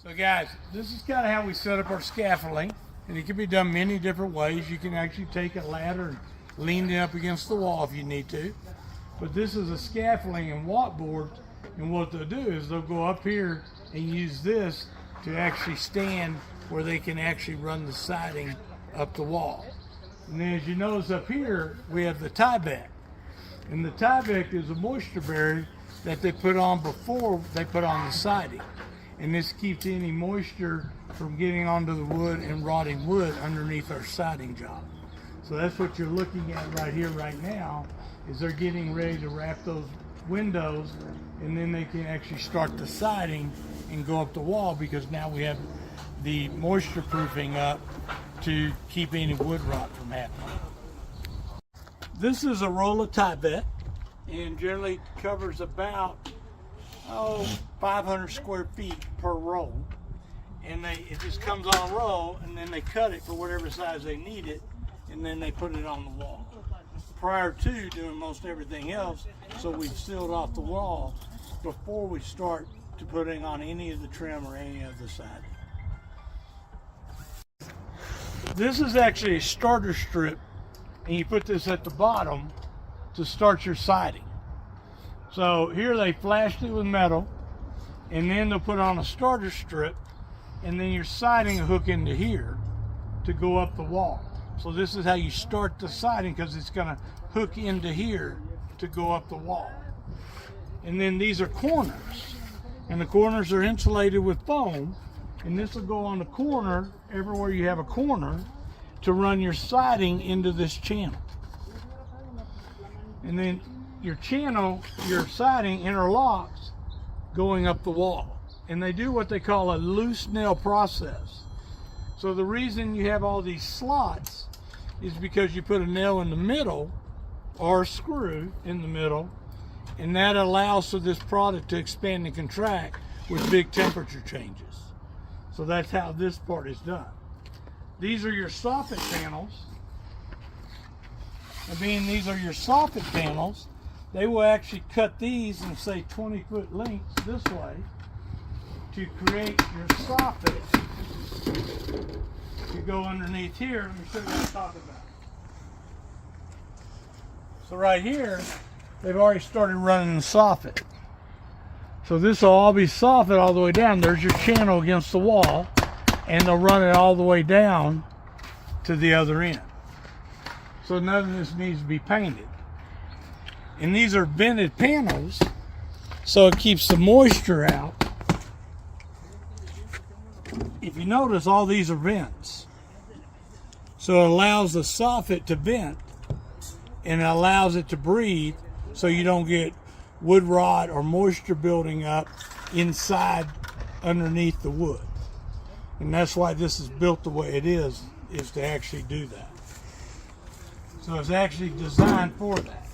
So guys, this is kind of how we set up our scaffolding, and it can be done many different ways. You can actually take a ladder and lean it up against the wall if you need to. But this is a scaffolding and watt board, and what they'll do is they'll go up here and use this to actually stand where they can actually run the siding up the wall. And then as you notice up here, we have the Tyvek. And the Tyvek is a moisture barrier that they put on before they put on the siding. And this keeps any moisture from getting onto the wood and rotting wood underneath our siding job. So that's what you're looking at right here right now, is they're getting ready to wrap those windows, and then they can actually start the siding and go up the wall, because now we have the moisture proofing up to keep any wood rot from happening. This is a roll of Tyvek, and generally covers about 500 square feet per roll, and it just comes on a roll, and then they cut it for whatever size they need it, and then they put it on the wall. Prior to doing most everything else, so we've sealed off the wall before we start to putting on any of the trim or any of the siding. This is actually a starter strip, and you put this at the bottom to start your siding. So here they flashed it with metal, and then they'll put on a starter strip, and then your siding will hook into here to go up the wall. So this is how you start the siding, because it's going to hook into here to go up the wall. And then these are corners, and the corners are insulated with foam, and this will go on the corner everywhere you have a corner to run your siding into this channel. And then your channel, your siding interlocks going up the wall. And they do what they call a loose nail process. So the reason you have all these slots is because you put a nail in the middle or a screw in the middle, and that allows for this product to expand and contract with big temperature changes. So that's how this part is done. These are your soffit panels. And being these are your soffit panels, they will actually cut these in, say, 20-foot lengths this way to create your soffit to go underneath here. Let me show you what I'm talking about. So right here, they've already started running the soffit. So this will all be soffit all the way down. There's your channel against the wall, and they'll run it all the way down to the other end. So none of this needs to be painted. And these are vented panels, so it keeps the moisture out. If you notice, all these are vents. So it allows the soffit to vent, and it allows it to breathe, so you don't get wood rot or moisture building up inside underneath the wood. And that's why this is built the way it is to actually do that. So it's actually designed for that.